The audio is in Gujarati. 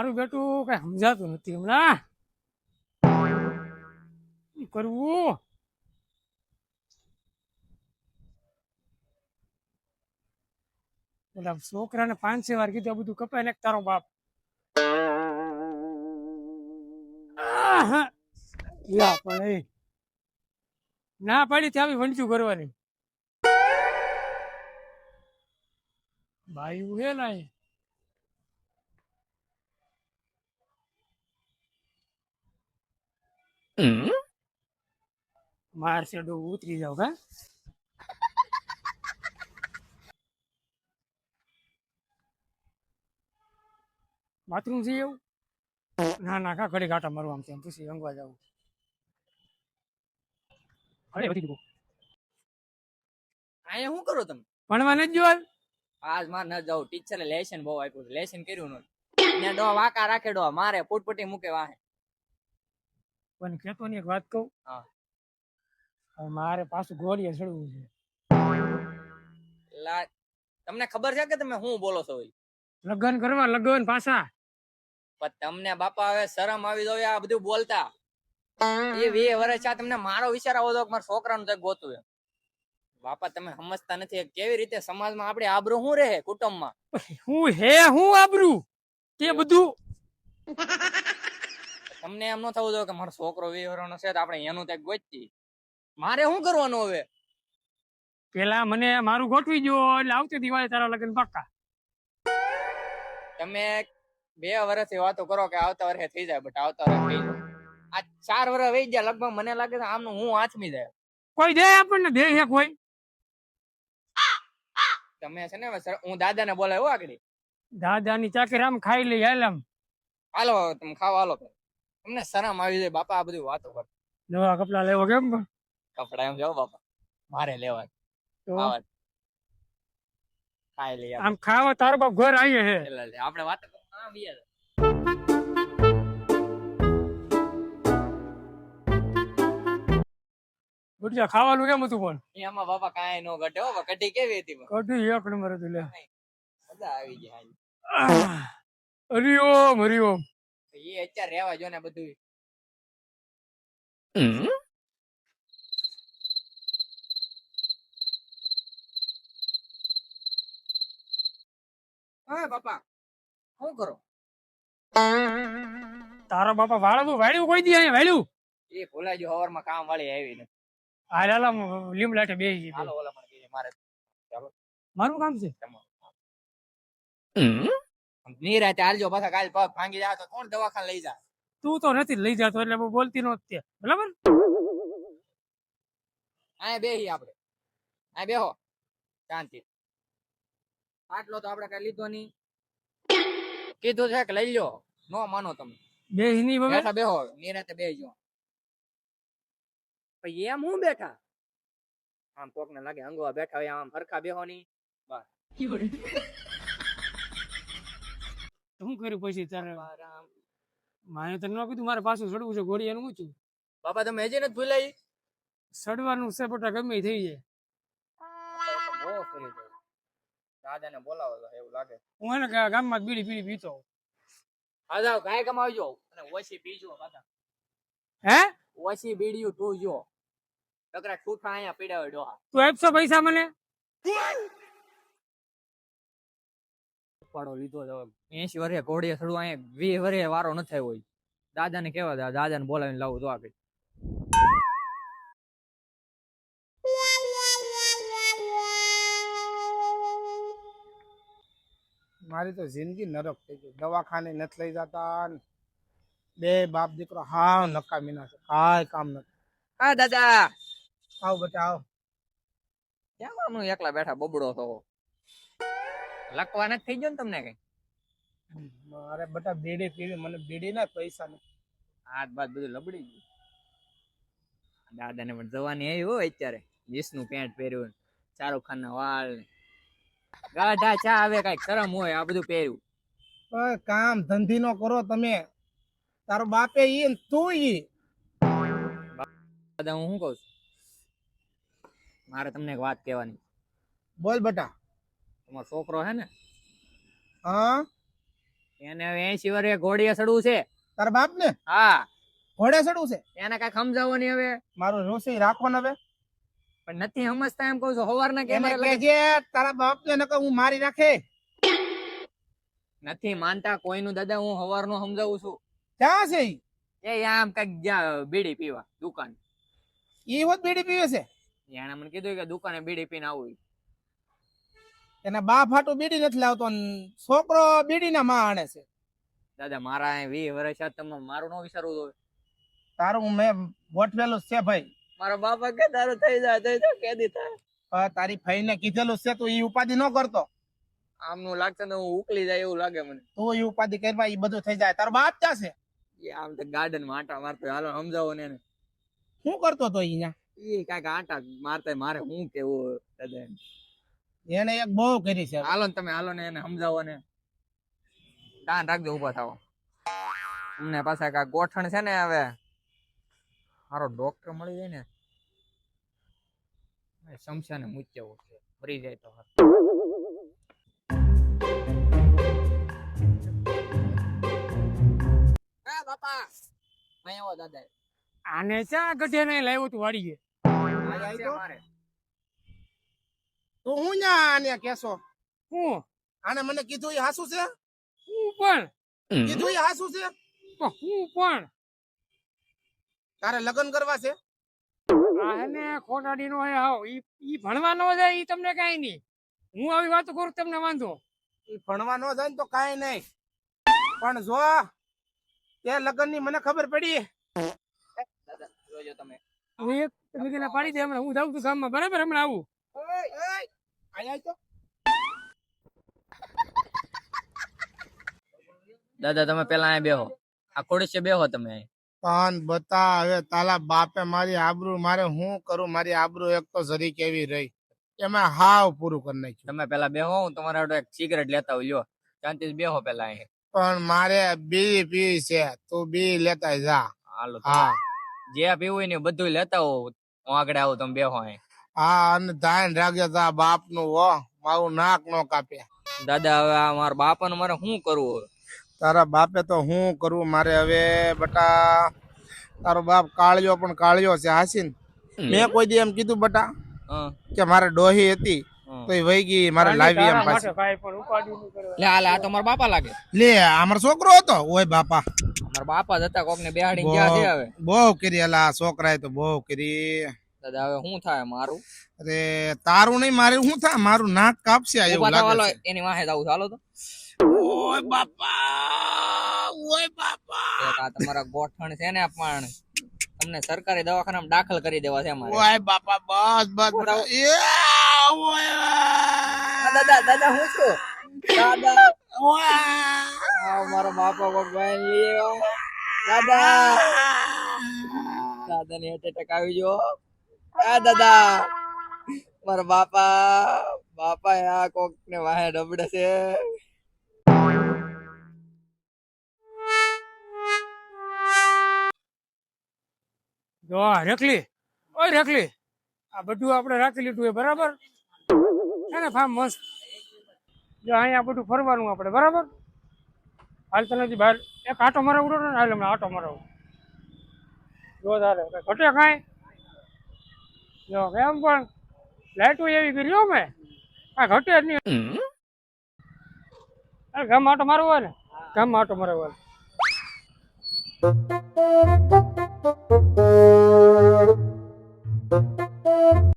મારું બેટું કઈ સમજાતું નથી હમણાં શું કરવું. પેલા છોકરાને 5-6 વાર કીધું બધું કપાય ને તારો બાપ. યા પણ એ ના પાડી ત્યાં આવી વંચું કરવાની ભાઈ હે ના માર શેડો ઉતરી જાવ કા બાથરૂમ છે એવું ના ના કા ઘડી ગાટા મારવા આમ તેમ પછી અંગવા જાવ અરે વધી ગયું અહીંયા શું કરો તમે? ભણવા નથી જોવા આજ માર ન જાવ, ટીચરે લેશન બહુ આપ્યું છે, લેશન કર્યું નથી. ને ડો વાકા રાખે ડો મારે પુટપુટી મૂકે વાહે. પણ કેતો ની એક વાત કહું. હા. હવે મારે પાછું ગોળીએ ચડવું છે. લા તમને ખબર છે કે તમે શું બોલો છો? લગ્ન કરવા લગ્ન પાછા પણ તમને બાપા હવે શરમ આવી જોઈએ આ બધું બોલતા. એ 20 વર્ષ આ તમને મારો વિચાર આવો તો મારા છોકરાનું તો ગોતું એમ. બાપા તમે સમજતા નથી કેવી રીતે સમાજમાં આપણે આબરૂ શું રહે કુટુંબમાં. હું આબરૂ તે બધું તમને એમ ન થવું જોઈએ કે મારો છોકરો 20 વર્ષનો છે તો આપણે એનું કંઈક ગોતી. મારે શું કરવાનું હવે? પેલા મને મારું ગોઠવી દો એટલે આવતી દિવાળી તારા લગ્ન પાક્કા. તમે 2 વર્ષથી વાતો કરો કે આવતા વર્ષે થઈ જાય, બટ આવતા વર્ષે થઈ જાય. આ 4 વર્ષ વહી ગયા લગભગ. મને લાગે છે આમનું હું આથમી જાય. કોઈ દે આપણને દે હે કોઈ? તમે છે ને હું દાદાને બોલાવ્યો આગળ. દાદાની ચાકરી આમ ખાઈ લઈ હાલમ. હાલો તમે ખાવા હાલો. તમને શરમ આવી જાય બાપા આ બધી વાતો કર. નવા કપડા લેવો કેમ? કપડા એમ જાઓ બાપા મારે લેવા ખાવા ખાઈ લઈએ આમ ખાવા તારો બાપ ઘર આવી હે એટલે આપણે વાત ગુડિયા ખાવાનું કેમ હતું પણ? એમાં બાપા કાંઈ નો ઘટે હો. કઢી કેવી હતી? કઢી એક નંબર હતું લે. મજા આવી ગયા. હરિઓમ હરિઓમ. એ અત્યારે રહેવા જો ને બધું. હા બાપા શું કરો? તારા બાપા વાળ્યું કોઈ દી અહીંયા વાળ્યું? એ ભોલાજી હવારમાં કામ વાળી આવી ને. હાલ લીમડાટે બેસી ગઈ. હાલો ઓલા પણ કીધે મારે ચાલો મારું કામ છે. નિરાતે હાલજો પાછા કાલ પગ ભાંગી જાય તો કોણ દવાખાને લઈ જાય? તું તો નથી લઈ જતો એટલે બહુ બોલતી નહોતી બરાબર. અહીંયા બેહી આપણે અહીંયા બેહો શાંતિ. આટલો તો આપણે કઈ લીધો નહીં. કીધું છે કે લઈ લ્યો, નો માનો તમે. બેસી નહીં બાબા. બેઠા બેહો નિરાતે બેહજો. પછી એમ હું બેઠા આમ કોક ને લાગે અંગવા બેઠા હોય આમ હરખા બેહો નહીં. બસ શું કર્યું પછી તારે? મારે તને ન કીધું મારે પાછું ચડવું છે ઘોડી એનું ઊંચું. બાપા તમે હજી નથી ભૂલાઈ? ચડવાનું છે બટા ગમે થઈ જાય. દાદાને બોલાવો એવું લાગે. હું એને ગામમાં બીડી પીડી પીતો. હા જાવ ગાય કમાવજો અને ઓછી પીજો પાછા. હે ઓછી બીડીયું ટૂજો. તકરા ઠૂઠા અહીંયા પીડાવે ડોહા. તું આપશો પૈસા મને? પાડો લીધો 80 વર્ષે ઘોડીએ ચડવું અહીંયા 20 વર્ષે વારો ન થાય હોય. દાદાને કેવા દાદાને બોલાવીને લાવું તો આગળ. મારી તો જિંદગી નરક થઈ ગઈ. દવાખાને નથી લઈ જતા. બે બાપ દીકરો હાવ નકામી છે. કાંઈ કામ નથી. હા દાદા આવ બેટા આવ. કેમ આમનું એકલા બેઠા બબડો છો? લખવા નથી થઈ ગયો ને તમને કઈ? મારે બેટા બેડી પીવી, મને બેડી ના પૈસા નથી. હાથ બાદ બધું લબડી ગયું. દાદાને પણ જવાની આવી હોય અત્યારે. જીસનું પેન્ટ પહેર્યું, શાહરુખ ખાન ના વાળ, ગાઢા ચા આવે કઈક શરમ હોય આ બધું પહેર્યું. કામ ધંધી નો કરો તમે. તારો બાપે ઈ ને તું ઈ. દાદા હું શું કઉ છું, મારે તમને એક વાત કહેવાની. બોલ બેટા. તમારો છોકરો હે ને? હા એને હવે 80 વર્ષે ઘોડીએ ચડવું છે. તારા બાપ ને હા, ઘોડે ચડવું છે? એને કઈ સમજાવો નહીં હવે. મારું રોસી રાખો ને હવે. પણ નથી સમજતા એમ કહું છું. હવારના કેમ એને કહેજે તારા બાપ ને નકર હું મારી રાખે. નથી માનતા કોઈનું દાદા. હું હવારનું સમજાવું છું. ક્યાં છે ઈ? એ આમ કઈક જ્યાં બીડી પીવા દુકાન. ઈ હોત બીડી પીવે છે? એને મને કીધું કે દુકાને બીડી પીને આવું. એના બાપ હાટું બીડી નથી લાવતો ને છોકરો બીડી ના માં આણે છે. દાદા મારા 20 વર્ષ થયા, તમે મારું ન વિચારવું જોઈએ? તારું મેં ગોઠવેલું જ છે ભાઈ. મારા બાપા કે તારું થઈ જાય કેદી થાય. તારી ફઈ ને કીધેલું છે તું ઈ ઉપાધિ ન કરતો. આમનું લાગશે ને હું ઉકલી જાય એવું લાગે મને. તું ઈ ઉપાધિ કરવા ઈ બધું થઈ જાય. તારો બાપ ક્યાં છે? એ આમ તો ગાર્ડન માં આંટા મારતો હોય. હાલો સમજાવો ને એને. શું કરતો તો ઈ ન્યા? એ કાંઈક આંટા મારતા હોય. મારે હું કેવું દાદા એને. એને એક બહુ કરી છે. હાલો ને તમે, હાલો ને એને સમજાવો ને. કાન રાખજો, ઉભા થાવ. અમને પાછા કાંઈક ગોઠણ છે ને હવે. મારો ડોક્ટર મળી જાય ને, સમસ્યાને મૂચ્યો છે. મરી જાય તો બાપા અહીં આવો દાદા. આને ચા ગઢે નહીં લાવ્યો તું વાડીએ. મારે તું હું ન્યા આને કેસો? હું આને મને કીધું ઈ હાસુ છે? હું પણ કીધું ઈ હાસુ છે? તો હું પણ તારે લગ્ન કરવા છે? આ એને ખોટાડી નો હે આવ ઈ ભણવા નો જાય ઈ તમને કાઈ નહીં. હું આવી વાતો કરું તમને વાંધો. ઈ ભણવા ન જાય ને તો કાંઈ નહીં, પણ જો તે લગ્ન ની મને ખબર પડી. દાદા જોજો તમે. હું એક તમે પાડી દે હમણાં. હું જાઉં છું ગામમાં, બરાબર? હમણાં આવું. દાદા તમે પેલા અહીંયા બેહો. આ ખોડી છે બેહો તમે અહીં. પણ બતા હવે તારા બાપે મારી આબરૂ, મારે હું કરું? મારી આબરૂ એક તો જરી કેવી રહી, એમાં હાવ પૂરું કરી નાખ્યું. તમે પેલા બેહો, હું તમારા હાટુ એક સિગરેટ લેતા આવું. લ્યો શાંતિથી બેહો પેલા અહીં. પણ મારે બીડી પીવી છે, તું બી લેતા જા. હાલો હા જે પીવું હોય ને બધું લેતા આવો. હું આગળ આવું, તમે બેહો અહીં. હા, અને ધ્યાન રાખજે તા બાપ નું હો, મારું નાક નો કાપે. દાદા હવે આ મારા બાપાનું મારે શું કરવું? તારા બાપે તો હું કરવું મારે હવે બટા? તારો બાપ કાળિયો પણ કાળિયો છે હાસીન. મેં કોઈ દી એમ કીધું બટા કે મારે ડોહી હતી તો એ વહી ગઈ, મારે લાવી એમ પાછી? કાઈ પણ ઉપાડી નહીં કરવા. લે હાલે, આ તો મારા બાપા લાગે. લે આ મારો છોકરો હતો. ઓય બાપા, મારા બાપા જ હતા. કોક ને બેહાડીને ગયા છે હવે. બહુ કરી અલા છોકરાએ તો બહુ કરી. દાદા હવે શું થાય મારું? અરે તારું નહીં, મારે શું થાય? મારું નાક કાપશે એવું ઉભા થાવ, હાલો લાગે છે. એની વાહે જાવું. હાલો તો. ઓય બાપા, ઓય બાપા, એક આ તમારા ગોઠણ છે ને પણ તમને સરકારી દવાખાનામાં દાખલ કરી દેવા છે મારે. ઓય બાપા, બસ બસ બસ. એ ઓય દાદા દાદા હું છું દાદા. ઓય મારો બાપા કોક ભાઈ લઈ આવ્યો. દાદા દાદા ને હાર્ટ એટેક આવી ગયો. આ દાદા મારા બાપા આ કોક ને વાહે ડબડે છે. જો આ રેખલી, ઓય રેખલી, આ બધું આપણે રાખી લીધું છે, બરાબર છે ને? ફાર્મ મસ્ત. જો અહીંયા બધું ફરવાનું આપણે, બરાબર? હાલ તને હજી બહાર એક આટો મરાવડો ને, હાલ હમણાં આટો મરાવું. જો તારે ઘટે કાંઈ? જો કેમ પણ લાઈટો એવી કરી હો મેં, કાંઈ ઘટે જ નહીં. ગામ આટો મારવો હોય ને, ગામ આટો મારવો હોય. Thank you.